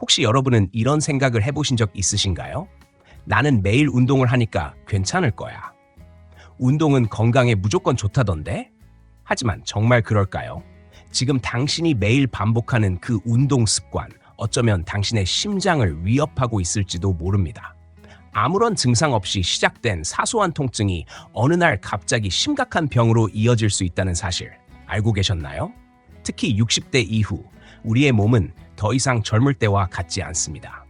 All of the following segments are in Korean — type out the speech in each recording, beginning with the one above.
혹시 여러분은 이런 생각을 해보신 적 있으신가요? 나는 매일 운동을 하니까 괜찮을 거야. 운동은 건강에 무조건 좋다던데? 하지만 정말 그럴까요? 지금 당신이 매일 반복하는 그 운동 습관, 어쩌면 당신의 심장을 위협하고 있을지도 모릅니다. 아무런 증상 없이 시작된 사소한 통증이 어느 날 갑자기 심각한 병으로 이어질 수 있다는 사실 알고 계셨나요? 특히 60대 이후 우리의 몸은 더 이상 젊을 때와 같지 않습니다.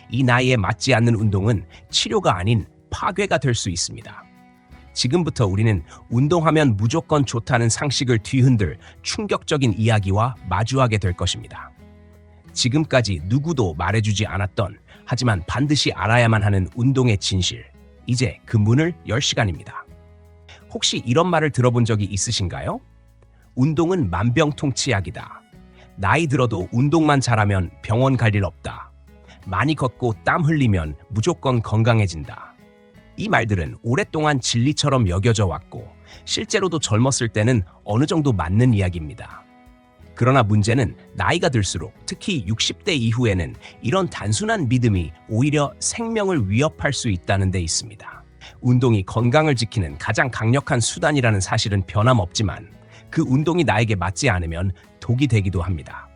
이 나이에 맞지 않는 운동은 치료가 아닌 파괴가 될 수 있습니다. 지금부터 우리는 운동하면 무조건 좋다는 상식을 뒤흔들 충격적인 이야기와 마주하게 될 것입니다. 지금까지 누구도 말해주지 않았던 하지만 반드시 알아야만 하는 운동의 진실. 이제 그 문을 열 시간입니다. 혹시 이런 말을 들어본 적이 있으신가요? 운동은 만병통치약이다. 나이 들어도 운동만 잘하면 병원 갈 일 없다. 많이 걷고 땀 흘리면 무조건 건강해진다. 이 말들은 오랫동안 진리처럼 여겨져 왔고 실제로도 젊었을 때는 어느 정도 맞는 이야기입니다. 그러나 문제는 나이가 들수록 특히 60대 이후에는 이런 단순한 믿음이 오히려 생명을 위협할 수 있다는 데 있습니다. 운동이 건강을 지키는 가장 강력한 수단이라는 사실은 변함없지만 그 운동이 나에게 맞지 않으면 독이 되기도 합니다.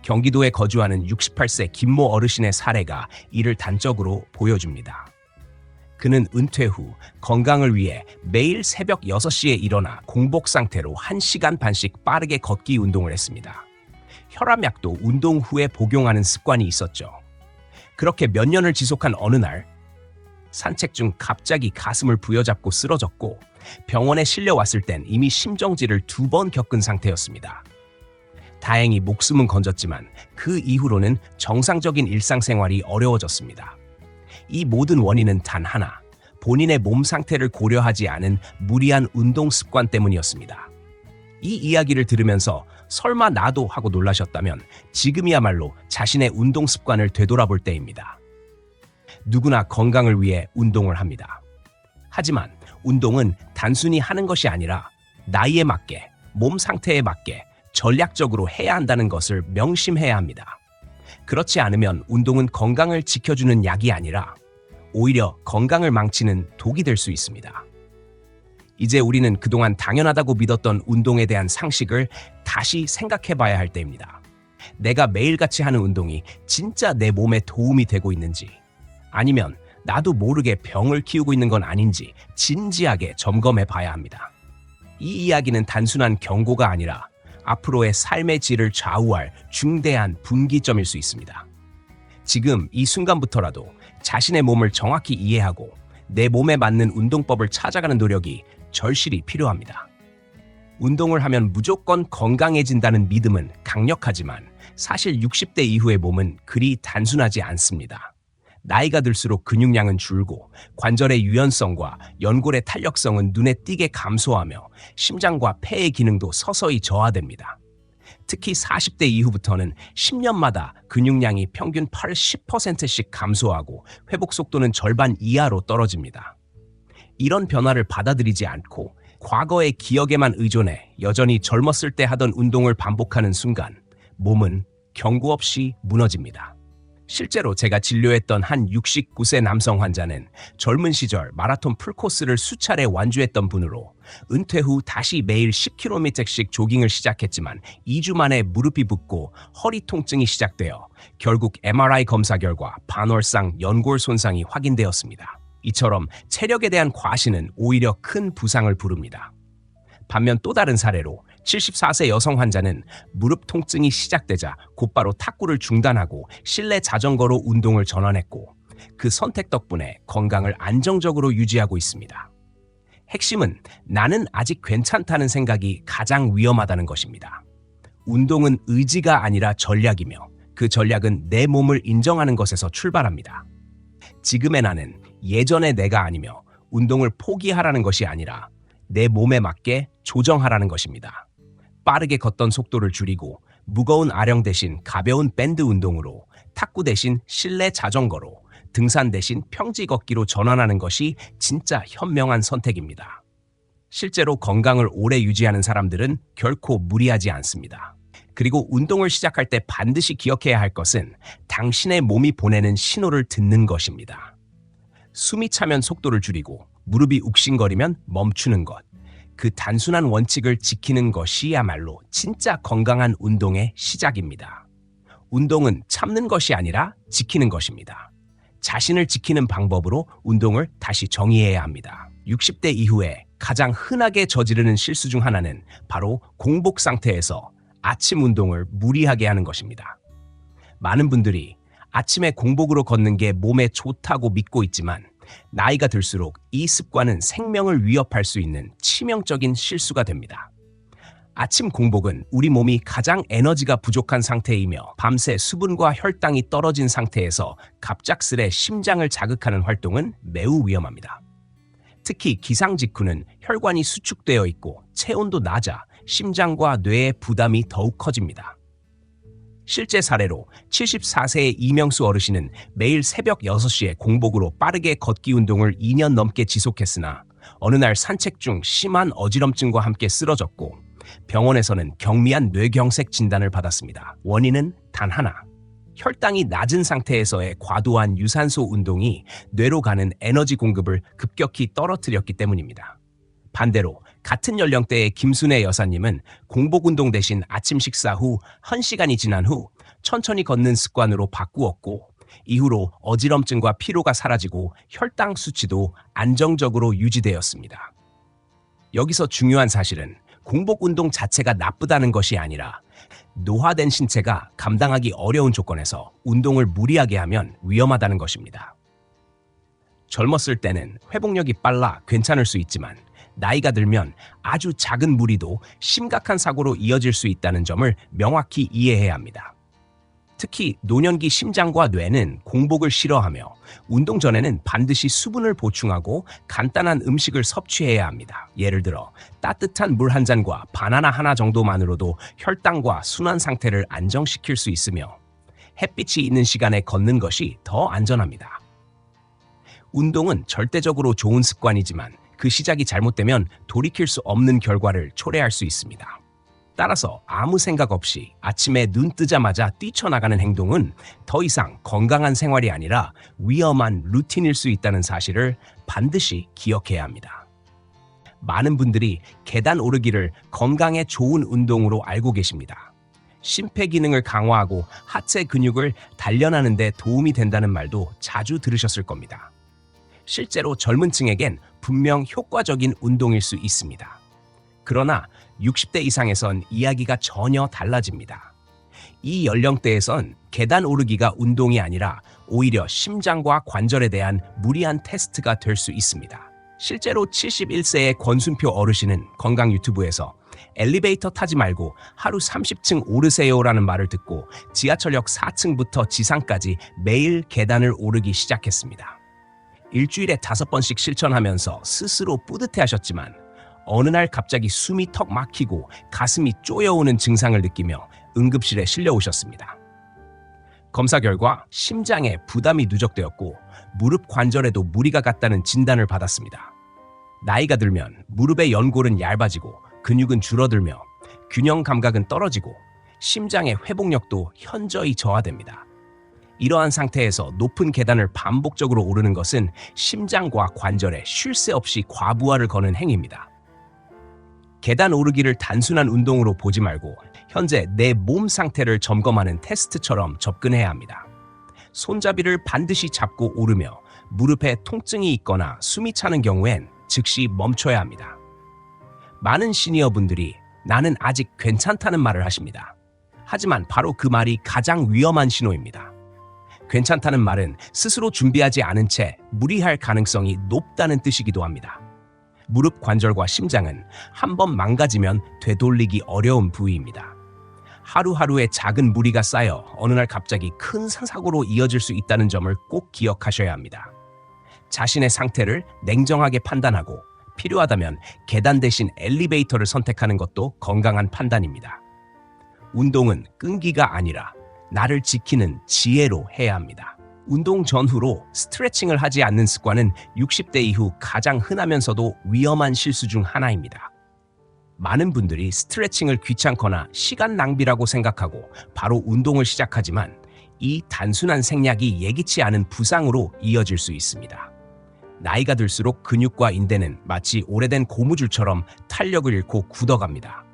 경기도에 거주하는 68세 김모 어르신의 사례가 이를 단적으로 보여줍니다. 그는 은퇴 후 건강을 위해 매일 새벽 6시에 일어나 공복 상태로 1시간 반씩 빠르게 걷기 운동을 했습니다. 혈압약도 운동 후에 복용하는 습관이 있었죠. 그렇게 몇 년을 지속한 어느 날 산책 중 갑자기 가슴을 부여잡고 쓰러졌고 병원에 실려왔을 땐 이미 심정지를 2번 겪은 상태였습니다. 다행히 목숨은 건졌지만 그 이후로는 정상적인 일상생활이 어려워졌습니다. 이 모든 원인은 단 하나, 본인의 몸 상태를 고려하지 않은 무리한 운동 습관 때문이었습니다. 이 이야기를 들으면서 설마 나도 하고 놀라셨다면 지금이야말로 자신의 운동 습관을 되돌아볼 때입니다. 누구나 건강을 위해 운동을 합니다. 하지만 운동은 단순히 하는 것이 아니라 나이에 맞게, 몸 상태에 맞게 전략적으로 해야 한다는 것을 명심해야 합니다. 그렇지 않으면 운동은 건강을 지켜주는 약이 아니라 오히려 건강을 망치는 독이 될 수 있습니다. 이제 우리는 그동안 당연하다고 믿었던 운동에 대한 상식을 다시 생각해 봐야 할 때입니다. 내가 매일같이 하는 운동이 진짜 내 몸에 도움이 되고 있는지, 아니면 나도 모르게 병을 키우고 있는 건 아닌지 진지하게 점검해 봐야 합니다. 이 이야기는 단순한 경고가 아니라 앞으로의 삶의 질을 좌우할 중대한 분기점일 수 있습니다. 지금 이 순간부터라도 자신의 몸을 정확히 이해하고 내 몸에 맞는 운동법을 찾아가는 노력이 절실히 필요합니다. 운동을 하면 무조건 건강해진다는 믿음은 강력하지만 사실 60대 이후의 몸은 그리 단순하지 않습니다. 나이가 들수록 근육량은 줄고 관절의 유연성과 연골의 탄력성은 눈에 띄게 감소하며 심장과 폐의 기능도 서서히 저하됩니다. 특히 40대 이후부터는 10년마다 근육량이 평균 80%씩 감소하고 회복 속도는 절반 이하로 떨어집니다. 이런 변화를 받아들이지 않고 과거의 기억에만 의존해 여전히 젊었을 때 하던 운동을 반복하는 순간 몸은 경고 없이 무너집니다. 실제로 제가 진료했던 한 69세 남성 환자는 젊은 시절 마라톤 풀코스를 수차례 완주했던 분으로 은퇴 후 다시 매일 10km씩 조깅을 시작했지만 2주 만에 무릎이 붓고 허리 통증이 시작되어 결국 MRI 검사 결과 반월상 연골 손상이 확인되었습니다. 이처럼 체력에 대한 과신은 오히려 큰 부상을 부릅니다. 반면 또 다른 사례로 74세 여성 환자는 무릎 통증이 시작되자 곧바로 탁구를 중단하고 실내 자전거로 운동을 전환했고 그 선택 덕분에 건강을 안정적으로 유지하고 있습니다. 핵심은 나는 아직 괜찮다는 생각이 가장 위험하다는 것입니다. 운동은 의지가 아니라 전략이며 그 전략은 내 몸을 인정하는 것에서 출발합니다. 지금의 나는 예전의 내가 아니며 운동을 포기하라는 것이 아니라 내 몸에 맞게 조정하라는 것입니다. 빠르게 걷던 속도를 줄이고 무거운 아령 대신 가벼운 밴드 운동으로, 탁구 대신 실내 자전거로, 등산 대신 평지 걷기로 전환하는 것이 진짜 현명한 선택입니다. 실제로 건강을 오래 유지하는 사람들은 결코 무리하지 않습니다. 그리고 운동을 시작할 때 반드시 기억해야 할 것은 당신의 몸이 보내는 신호를 듣는 것입니다. 숨이 차면 속도를 줄이고 무릎이 욱신거리면 멈추는 것. 그 단순한 원칙을 지키는 것이야말로 진짜 건강한 운동의 시작입니다. 운동은 참는 것이 아니라 지키는 것입니다. 자신을 지키는 방법으로 운동을 다시 정의해야 합니다. 60대 이후에 가장 흔하게 저지르는 실수 중 하나는 바로 공복 상태에서 아침 운동을 무리하게 하는 것입니다. 많은 분들이 아침에 공복으로 걷는 게 몸에 좋다고 믿고 있지만 나이가 들수록 이 습관은 생명을 위협할 수 있는 치명적인 실수가 됩니다. 아침 공복은 우리 몸이 가장 에너지가 부족한 상태이며 밤새 수분과 혈당이 떨어진 상태에서 갑작스레 심장을 자극하는 활동은 매우 위험합니다. 특히 기상 직후는 혈관이 수축되어 있고 체온도 낮아 심장과 뇌의 부담이 더욱 커집니다. 실제 사례로 74세의 이명수 어르신은 매일 새벽 6시에 공복으로 빠르게 걷기 운동을 2년 넘게 지속했으나 어느 날 산책 중 심한 어지럼증과 함께 쓰러졌고 병원에서는 경미한 뇌경색 진단을 받았습니다. 원인은 단 하나. 혈당이 낮은 상태에서의 과도한 유산소 운동이 뇌로 가는 에너지 공급을 급격히 떨어뜨렸기 때문입니다. 반대로 같은 연령대의 김순애 여사님은 공복 운동 대신 아침 식사 후 1시간이 지난 후 천천히 걷는 습관으로 바꾸었고 이후로 어지럼증과 피로가 사라지고 혈당 수치도 안정적으로 유지되었습니다. 여기서 중요한 사실은 공복 운동 자체가 나쁘다는 것이 아니라 노화된 신체가 감당하기 어려운 조건에서 운동을 무리하게 하면 위험하다는 것입니다. 젊었을 때는 회복력이 빨라 괜찮을 수 있지만 나이가 들면 아주 작은 무리도 심각한 사고로 이어질 수 있다는 점을 명확히 이해해야 합니다. 특히 노년기 심장과 뇌는 공복을 싫어하며 운동 전에는 반드시 수분을 보충하고 간단한 음식을 섭취해야 합니다. 예를 들어 따뜻한 물 한 잔과 바나나 하나 정도만으로도 혈당과 순환 상태를 안정시킬 수 있으며 햇빛이 있는 시간에 걷는 것이 더 안전합니다. 운동은 절대적으로 좋은 습관이지만 그 시작이 잘못되면 돌이킬 수 없는 결과를 초래할 수 있습니다. 따라서 아무 생각 없이 아침에 눈 뜨자마자 뛰쳐나가는 행동은 더 이상 건강한 생활이 아니라 위험한 루틴일 수 있다는 사실을 반드시 기억해야 합니다. 많은 분들이 계단 오르기를 건강에 좋은 운동으로 알고 계십니다. 심폐기능을 강화하고 하체 근육을 단련하는 데 도움이 된다는 말도 자주 들으셨을 겁니다. 실제로 젊은 층에겐 분명 효과적인 운동일 수 있습니다. 그러나 60대 이상에선 이야기가 전혀 달라집니다. 이 연령대에선 계단 오르기가 운동이 아니라 오히려 심장과 관절에 대한 무리한 테스트가 될 수 있습니다. 실제로 71세의 권순표 어르신은 건강 유튜브에서 엘리베이터 타지 말고 하루 30층 오르세요라는 말을 듣고 지하철역 4층부터 지상까지 매일 계단을 오르기 시작했습니다. 일주일에 5번씩 실천하면서 스스로 뿌듯해하셨지만 어느 날 갑자기 숨이 턱 막히고 가슴이 쪼여오는 증상을 느끼며 응급실에 실려오셨습니다. 검사 결과 심장에 부담이 누적되었고 무릎 관절에도 무리가 갔다는 진단을 받았습니다. 나이가 들면 무릎의 연골은 얇아지고 근육은 줄어들며 균형 감각은 떨어지고 심장의 회복력도 현저히 저하됩니다. 이러한 상태에서 높은 계단을 반복적으로 오르는 것은 심장과 관절에 쉴 새 없이 과부하를 거는 행위입니다. 계단 오르기를 단순한 운동으로 보지 말고 현재 내 몸 상태를 점검하는 테스트처럼 접근해야 합니다. 손잡이를 반드시 잡고 오르며 무릎에 통증이 있거나 숨이 차는 경우엔 즉시 멈춰야 합니다. 많은 시니어분들이 나는 아직 괜찮다는 말을 하십니다. 하지만 바로 그 말이 가장 위험한 신호입니다. 괜찮다는 말은 스스로 준비하지 않은 채 무리할 가능성이 높다는 뜻이기도 합니다. 무릎 관절과 심장은 한번 망가지면 되돌리기 어려운 부위입니다. 하루하루의 작은 무리가 쌓여 어느 날 갑자기 큰 사고로 이어질 수 있다는 점을 꼭 기억하셔야 합니다. 자신의 상태를 냉정하게 판단하고 필요하다면 계단 대신 엘리베이터를 선택하는 것도 건강한 판단입니다. 운동은 끈기가 아니라 나를 지키는 지혜로 해야 합니다. 운동 전후로 스트레칭을 하지 않는 습관은 60대 이후 가장 흔하면서도 위험한 실수 중 하나입니다. 많은 분들이 스트레칭을 귀찮거나 시간 낭비라고 생각하고 바로 운동을 시작하지만 이 단순한 생략이 예기치 않은 부상으로 이어질 수 있습니다. 나이가 들수록 근육과 인대는 마치 오래된 고무줄처럼 탄력을 잃고 굳어갑니다.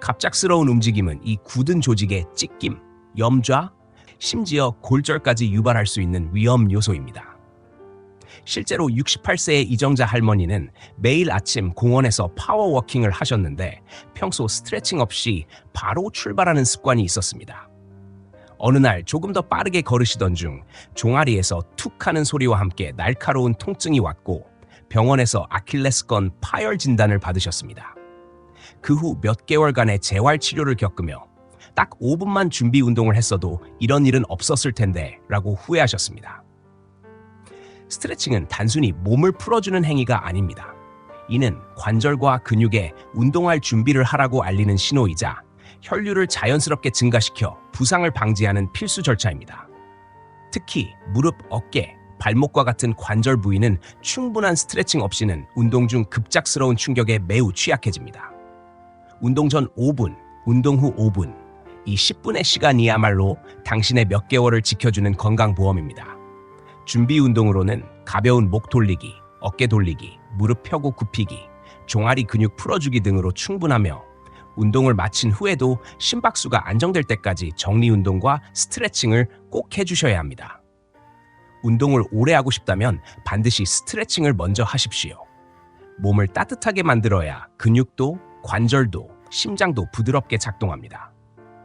갑작스러운 움직임은 이 굳은 조직의 찢김, 염좌, 심지어 골절까지 유발할 수 있는 위험 요소입니다. 실제로 68세의 이정자 할머니는 매일 아침 공원에서 파워워킹을 하셨는데 평소 스트레칭 없이 바로 출발하는 습관이 있었습니다. 어느 날 조금 더 빠르게 걸으시던 중 종아리에서 툭 하는 소리와 함께 날카로운 통증이 왔고 병원에서 아킬레스건 파열 진단을 받으셨습니다. 그 후 몇 개월간의 재활 치료를 겪으며 딱 5분만 준비 운동을 했어도 이런 일은 없었을 텐데 라고 후회하셨습니다. 스트레칭은 단순히 몸을 풀어주는 행위가 아닙니다. 이는 관절과 근육에 운동할 준비를 하라고 알리는 신호이자 혈류를 자연스럽게 증가시켜 부상을 방지하는 필수 절차입니다. 특히 무릎, 어깨, 발목과 같은 관절 부위는 충분한 스트레칭 없이는 운동 중 급작스러운 충격에 매우 취약해집니다. 운동 전 5분, 운동 후 5분, 이 10분의 시간이야말로 당신의 몇 개월을 지켜주는 건강보험입니다. 준비 운동으로는 가벼운 목 돌리기, 어깨 돌리기, 무릎 펴고 굽히기, 종아리 근육 풀어주기 등으로 충분하며 운동을 마친 후에도 심박수가 안정될 때까지 정리 운동과 스트레칭을 꼭 해주셔야 합니다. 운동을 오래 하고 싶다면 반드시 스트레칭을 먼저 하십시오. 몸을 따뜻하게 만들어야 근육도, 관절도, 심장도 부드럽게 작동합니다.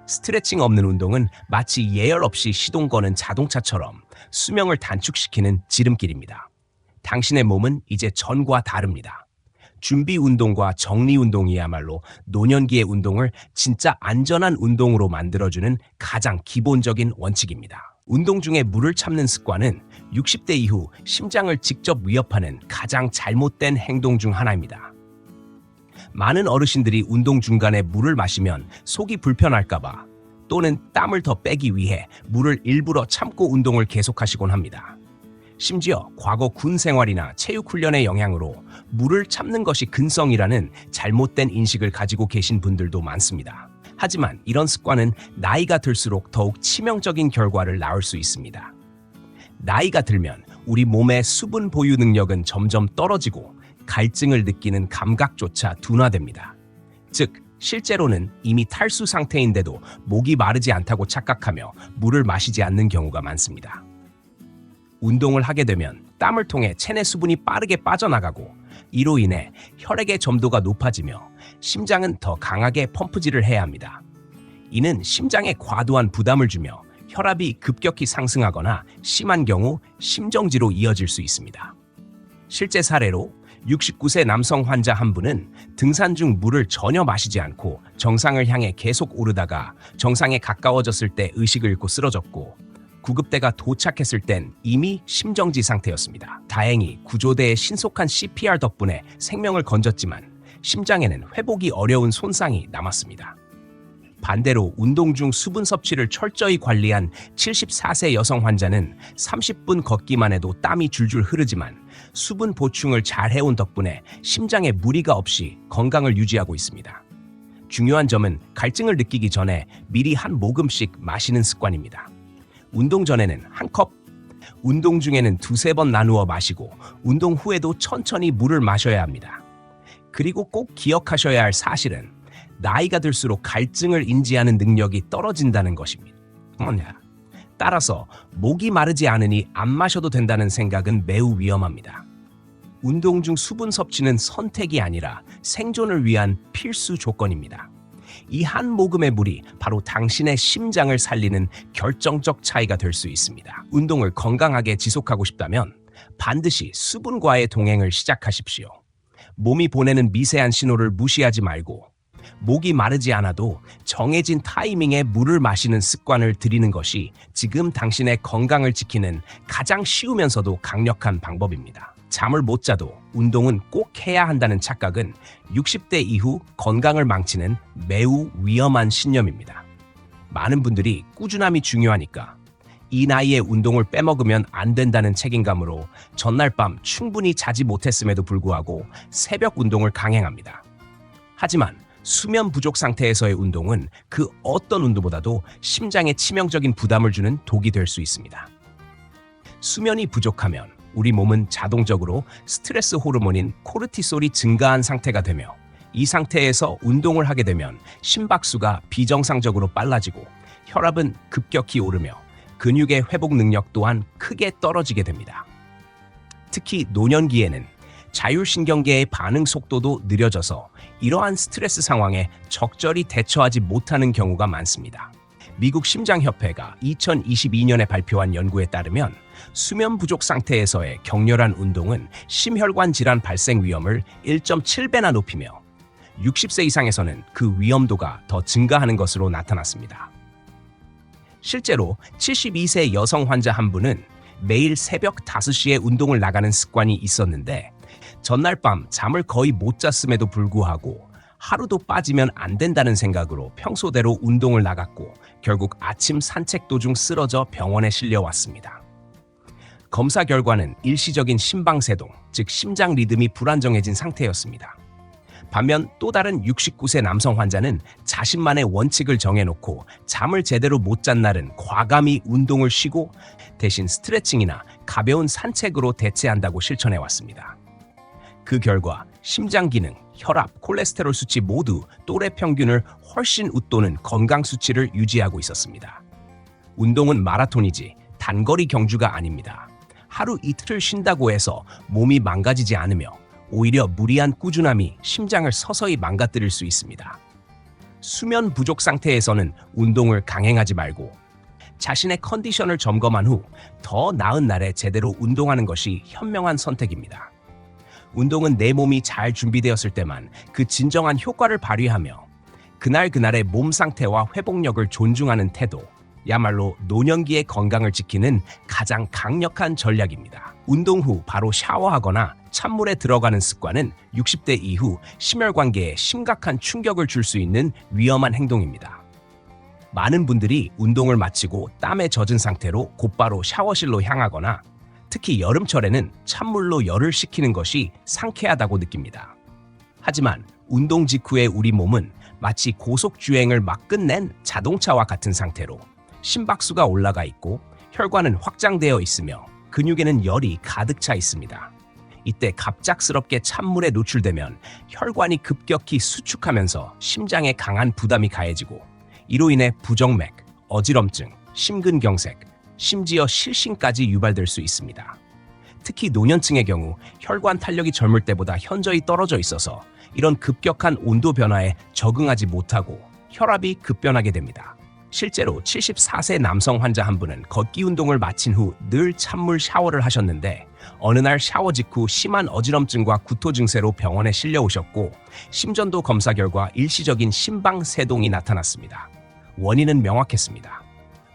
스트레칭 없는 운동은 마치 예열 없이 시동 거는 자동차처럼 수명을 단축시키는 지름길입니다. 당신의 몸은 이제 전과 다릅니다. 준비 운동과 정리 운동이야말로 노년기의 운동을 진짜 안전한 운동으로 만들어주는 가장 기본적인 원칙입니다. 운동 중에 물을 참는 습관은 60대 이후 심장을 직접 위협하는 가장 잘못된 행동 중 하나입니다. 많은 어르신들이 운동 중간에 물을 마시면 속이 불편할까봐 또는 땀을 더 빼기 위해 물을 일부러 참고 운동을 계속하시곤 합니다. 심지어 과거 군 생활이나 체육 훈련의 영향으로 물을 참는 것이 근성이라는 잘못된 인식을 가지고 계신 분들도 많습니다. 하지만 이런 습관은 나이가 들수록 더욱 치명적인 결과를 낳을 수 있습니다. 나이가 들면 우리 몸의 수분 보유 능력은 점점 떨어지고 갈증을 느끼는 감각조차 둔화됩니다. 즉, 실제로는 이미 탈수 상태인데도 목이 마르지 않다고 착각하며 물을 마시지 않는 경우가 많습니다. 운동을 하게 되면 땀을 통해 체내 수분이 빠르게 빠져나가고 이로 인해 혈액의 점도가 높아지며 심장은 더 강하게 펌프질을 해야 합니다. 이는 심장에 과도한 부담을 주며 혈압이 급격히 상승하거나 심한 경우 심정지로 이어질 수 있습니다. 실제 사례로 69세 남성 환자 한 분은 등산 중 물을 전혀 마시지 않고 정상을 향해 계속 오르다가 정상에 가까워졌을 때 의식을 잃고 쓰러졌고 구급대가 도착했을 땐 이미 심정지 상태였습니다. 다행히 구조대의 신속한 CPR 덕분에 생명을 건졌지만 심장에는 회복이 어려운 손상이 남았습니다. 반대로 운동 중 수분 섭취를 철저히 관리한 74세 여성 환자는 30분 걷기만 해도 땀이 줄줄 흐르지만 수분 보충을 잘 해온 덕분에 심장에 무리가 없이 건강을 유지하고 있습니다. 중요한 점은 갈증을 느끼기 전에 미리 한 모금씩 마시는 습관입니다. 운동 전에는 한 컵, 운동 중에는 두세 번 나누어 마시고 운동 후에도 천천히 물을 마셔야 합니다. 그리고 꼭 기억하셔야 할 사실은 나이가 들수록 갈증을 인지하는 능력이 떨어진다는 것입니다. 따라서 목이 마르지 않으니 안 마셔도 된다는 생각은 매우 위험합니다. 운동 중 수분 섭취는 선택이 아니라 생존을 위한 필수 조건입니다. 이 한 모금의 물이 바로 당신의 심장을 살리는 결정적 차이가 될 수 있습니다. 운동을 건강하게 지속하고 싶다면 반드시 수분과의 동행을 시작하십시오. 몸이 보내는 미세한 신호를 무시하지 말고 목이 마르지 않아도 정해진 타이밍에 물을 마시는 습관을 들이는 것이 지금 당신의 건강을 지키는 가장 쉬우면서도 강력한 방법입니다. 잠을 못 자도 운동은 꼭 해야 한다는 착각은 60대 이후 건강을 망치는 매우 위험한 신념입니다. 많은 분들이 꾸준함이 중요하니까 이 나이에 운동을 빼먹으면 안 된다는 책임감으로 전날 밤 충분히 자지 못했음에도 불구하고 새벽 운동을 강행합니다. 하지만 수면 부족 상태에서의 운동은 그 어떤 운동보다도 심장에 치명적인 부담을 주는 독이 될 수 있습니다. 수면이 부족하면 우리 몸은 자동적으로 스트레스 호르몬인 코르티솔이 증가한 상태가 되며, 이 상태에서 운동을 하게 되면 심박수가 비정상적으로 빨라지고 혈압은 급격히 오르며 근육의 회복 능력 또한 크게 떨어지게 됩니다. 특히 노년기에는 자율신경계의 반응 속도도 느려져서 이러한 스트레스 상황에 적절히 대처하지 못하는 경우가 많습니다. 미국 심장협회가 2022년에 발표한 연구에 따르면 수면 부족 상태에서의 격렬한 운동은 심혈관 질환 발생 위험을 1.7배나 높이며 60세 이상에서는 그 위험도가 더 증가하는 것으로 나타났습니다. 실제로 72세 여성 환자 한 분은 매일 새벽 5시에 운동을 나가는 습관이 있었는데, 전날 밤 잠을 거의 못 잤음에도 불구하고 하루도 빠지면 안 된다는 생각으로 평소대로 운동을 나갔고 결국 아침 산책 도중 쓰러져 병원에 실려왔습니다. 검사 결과는 일시적인 심방세동, 즉 심장 리듬이 불안정해진 상태였습니다. 반면 또 다른 69세 남성 환자는 자신만의 원칙을 정해놓고 잠을 제대로 못 잔 날은 과감히 운동을 쉬고 대신 스트레칭이나 가벼운 산책으로 대체한다고 실천해왔습니다. 그 결과 심장 기능, 혈압, 콜레스테롤 수치 모두 또래 평균을 훨씬 웃도는 건강 수치를 유지하고 있었습니다. 운동은 마라톤이지 단거리 경주가 아닙니다. 하루 이틀을 쉰다고 해서 몸이 망가지지 않으며 오히려 무리한 꾸준함이 심장을 서서히 망가뜨릴 수 있습니다. 수면 부족 상태에서는 운동을 강행하지 말고 자신의 컨디션을 점검한 후 더 나은 날에 제대로 운동하는 것이 현명한 선택입니다. 운동은 내 몸이 잘 준비되었을 때만 그 진정한 효과를 발휘하며 그날그날의 몸 상태와 회복력을 존중하는 태도, 야말로 노년기의 건강을 지키는 가장 강력한 전략입니다. 운동 후 바로 샤워하거나 찬물에 들어가는 습관은 60대 이후 심혈관계에 심각한 충격을 줄 수 있는 위험한 행동입니다. 많은 분들이 운동을 마치고 땀에 젖은 상태로 곧바로 샤워실로 향하거나 특히 여름철에는 찬물로 열을 식히는 것이 상쾌하다고 느낍니다. 하지만 운동 직후의 우리 몸은 마치 고속주행을 막 끝낸 자동차와 같은 상태로 심박수가 올라가 있고 혈관은 확장되어 있으며 근육에는 열이 가득 차 있습니다. 이때 갑작스럽게 찬물에 노출되면 혈관이 급격히 수축하면서 심장에 강한 부담이 가해지고 이로 인해 부정맥, 어지럼증, 심근경색, 심지어 실신까지 유발될 수 있습니다. 특히 노년층의 경우 혈관 탄력이 젊을 때보다 현저히 떨어져 있어서 이런 급격한 온도 변화에 적응하지 못하고 혈압이 급변하게 됩니다. 실제로 74세 남성 환자 한 분은 걷기 운동을 마친 후 늘 찬물 샤워를 하셨는데 어느 날 샤워 직후 심한 어지럼증과 구토 증세로 병원에 실려오셨고 심전도 검사 결과 일시적인 심방세동이 나타났습니다. 원인은 명확했습니다.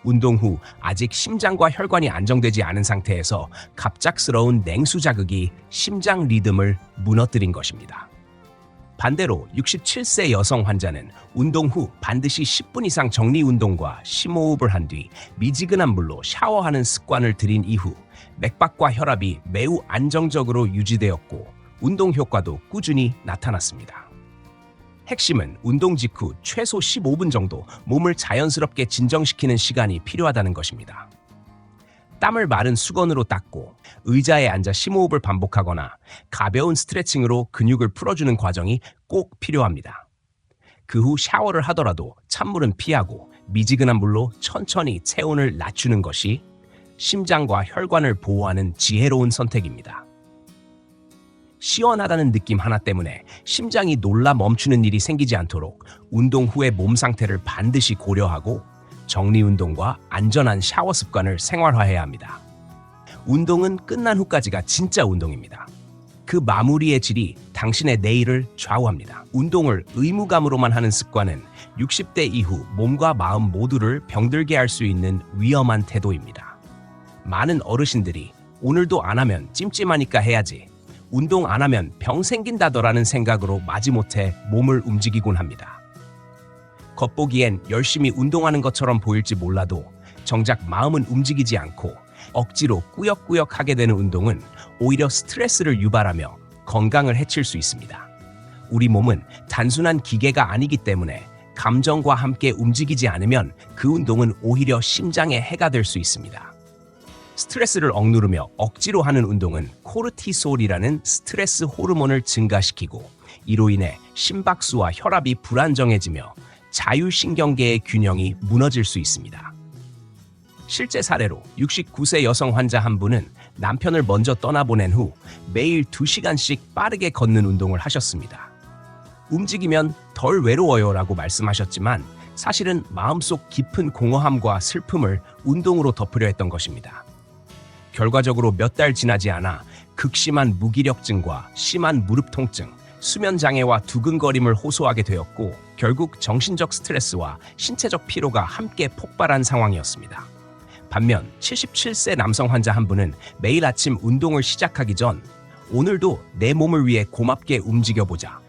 운동 후 아직 심장과 혈관이 안정되지 않은 상태에서 갑작스러운 냉수 자극이 심장 리듬을 무너뜨린 것입니다. 반대로 67세 여성 환자는 운동 후 반드시 10분 이상 정리 운동과 심호흡을 한 뒤 미지근한 물로 샤워하는 습관을 들인 이후 맥박과 혈압이 매우 안정적으로 유지되었고 운동 효과도 꾸준히 나타났습니다. 핵심은 운동 직후 최소 15분 정도 몸을 자연스럽게 진정시키는 시간이 필요하다는 것입니다. 땀을 마른 수건으로 닦고 의자에 앉아 심호흡을 반복하거나 가벼운 스트레칭으로 근육을 풀어주는 과정이 꼭 필요합니다. 그 후 샤워를 하더라도 찬물은 피하고 미지근한 물로 천천히 체온을 낮추는 것이 심장과 혈관을 보호하는 지혜로운 선택입니다. 시원하다는 느낌 하나 때문에 심장이 놀라 멈추는 일이 생기지 않도록 운동 후의 몸 상태를 반드시 고려하고 정리운동과 안전한 샤워 습관을 생활화해야 합니다. 운동은 끝난 후까지가 진짜 운동입니다. 그 마무리의 질이 당신의 내일을 좌우합니다. 운동을 의무감으로만 하는 습관은 60대 이후 몸과 마음 모두를 병들게 할 수 있는 위험한 태도입니다. 많은 어르신들이 오늘도 안 하면 찜찜하니까 해야지, 운동 안 하면 병 생긴다더라는 생각으로 마지못해 몸을 움직이곤 합니다. 겉보기엔 열심히 운동하는 것처럼 보일지 몰라도 정작 마음은 움직이지 않고 억지로 꾸역꾸역 하게 되는 운동은 오히려 스트레스를 유발하며 건강을 해칠 수 있습니다. 우리 몸은 단순한 기계가 아니기 때문에 감정과 함께 움직이지 않으면 그 운동은 오히려 심장에 해가 될 수 있습니다. 스트레스를 억누르며 억지로 하는 운동은 코르티솔이라는 스트레스 호르몬을 증가시키고 이로 인해 심박수와 혈압이 불안정해지며 자율신경계의 균형이 무너질 수 있습니다. 실제 사례로 69세 여성 환자 한 분은 남편을 먼저 떠나보낸 후 매일 2시간씩 빠르게 걷는 운동을 하셨습니다. 움직이면 덜 외로워요라고 말씀하셨지만 사실은 마음속 깊은 공허함과 슬픔을 운동으로 덮으려 했던 것입니다. 결과적으로 몇 달 지나지 않아 극심한 무기력증과 심한 무릎 통증, 수면 장애와 두근거림을 호소하게 되었고 결국 정신적 스트레스와 신체적 피로가 함께 폭발한 상황이었습니다. 반면 77세 남성 환자 한 분은 매일 아침 운동을 시작하기 전 오늘도 내 몸을 위해 고맙게 움직여보자.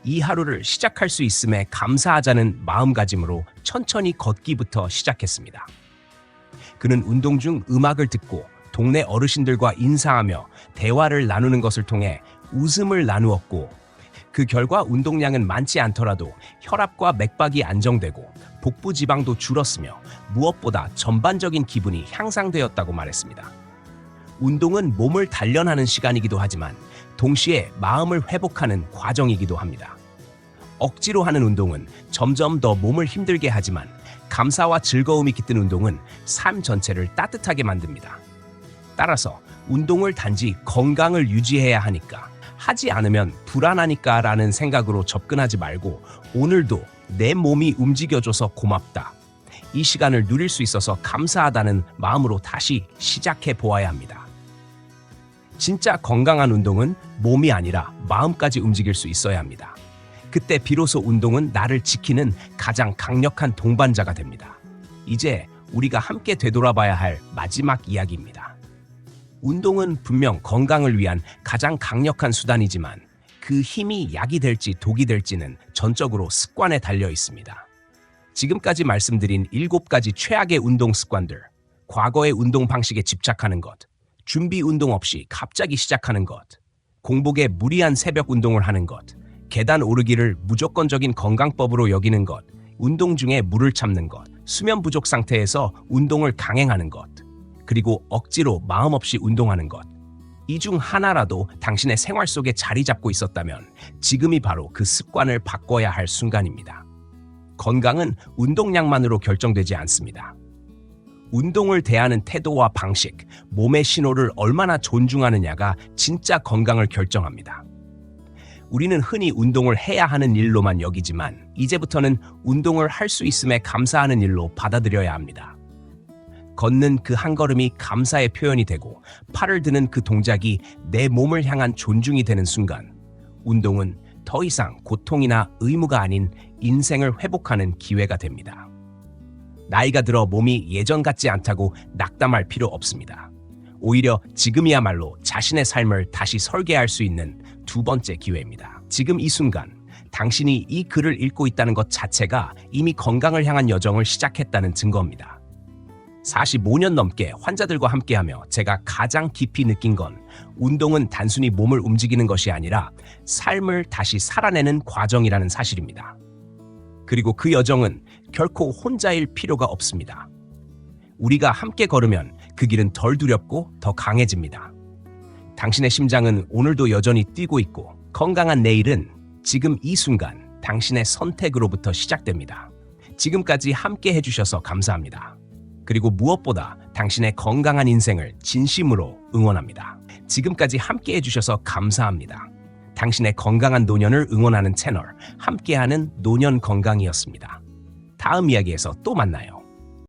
이 하루를 시작할 수 있음에 감사하자는 마음가짐으로 천천히 걷기부터 시작했습니다. 그는 운동 중 음악을 듣고 동네 어르신들과 인사하며 대화를 나누는 것을 통해 웃음을 나누었고 그 결과 운동량은 많지 않더라도 혈압과 맥박이 안정되고 복부 지방도 줄었으며 무엇보다 전반적인 기분이 향상되었다고 말했습니다. 운동은 몸을 단련하는 시간이기도 하지만 동시에 마음을 회복하는 과정이기도 합니다. 억지로 하는 운동은 점점 더 몸을 힘들게 하지만 감사와 즐거움이 깃든 운동은 삶 전체를 따뜻하게 만듭니다. 따라서 운동을 단지 건강을 유지해야 하니까 하지 않으면 불안하니까 라는 생각으로 접근하지 말고 오늘도 내 몸이 움직여줘서 고맙다. 이 시간을 누릴 수 있어서 감사하다는 마음으로 다시 시작해 보아야 합니다. 진짜 건강한 운동은 몸이 아니라 마음까지 움직일 수 있어야 합니다. 그때 비로소 운동은 나를 지키는 가장 강력한 동반자가 됩니다. 이제 우리가 함께 되돌아봐야 할 마지막 이야기입니다. 운동은 분명 건강을 위한 가장 강력한 수단이지만 그 힘이 약이 될지 독이 될지는 전적으로 습관에 달려 있습니다. 지금까지 말씀드린 7가지 최악의 운동 습관들, 과거의 운동 방식에 집착하는 것, 준비 운동 없이 갑자기 시작하는 것, 공복에 무리한 새벽 운동을 하는 것, 계단 오르기를 무조건적인 건강법으로 여기는 것, 운동 중에 물을 참는 것, 수면 부족 상태에서 운동을 강행하는 것, 그리고 억지로 마음 없이 운동하는 것. 이 중 하나라도 당신의 생활 속에 자리 잡고 있었다면 지금이 바로 그 습관을 바꿔야 할 순간입니다. 건강은 운동량만으로 결정되지 않습니다. 운동을 대하는 태도와 방식, 몸의 신호를 얼마나 존중하느냐가 진짜 건강을 결정합니다. 우리는 흔히 운동을 해야 하는 일로만 여기지만 이제부터는 운동을 할 수 있음에 감사하는 일로 받아들여야 합니다. 걷는 그 한 걸음이 감사의 표현이 되고 팔을 드는 그 동작이 내 몸을 향한 존중이 되는 순간 운동은 더 이상 고통이나 의무가 아닌 인생을 회복하는 기회가 됩니다. 나이가 들어 몸이 예전 같지 않다고 낙담할 필요 없습니다. 오히려 지금이야말로 자신의 삶을 다시 설계할 수 있는 두 번째 기회입니다. 지금 이 순간 당신이 이 글을 읽고 있다는 것 자체가 이미 건강을 향한 여정을 시작했다는 증거입니다. 45년 넘게 환자들과 함께하며 제가 가장 깊이 느낀 건 운동은 단순히 몸을 움직이는 것이 아니라 삶을 다시 살아내는 과정이라는 사실입니다. 그리고 그 여정은 결코 혼자일 필요가 없습니다. 우리가 함께 걸으면 그 길은 덜 두렵고 더 강해집니다. 당신의 심장은 오늘도 여전히 뛰고 있고 건강한 내일은 지금 이 순간 당신의 선택으로부터 시작됩니다. 지금까지 함께 해주셔서 감사합니다. 그리고 무엇보다 당신의 건강한 인생을 진심으로 응원합니다. 지금까지 함께 해주셔서 감사합니다. 당신의 건강한 노년을 응원하는 채널 함께하는 노년 건강이었습니다. 다음 이야기에서 또 만나요.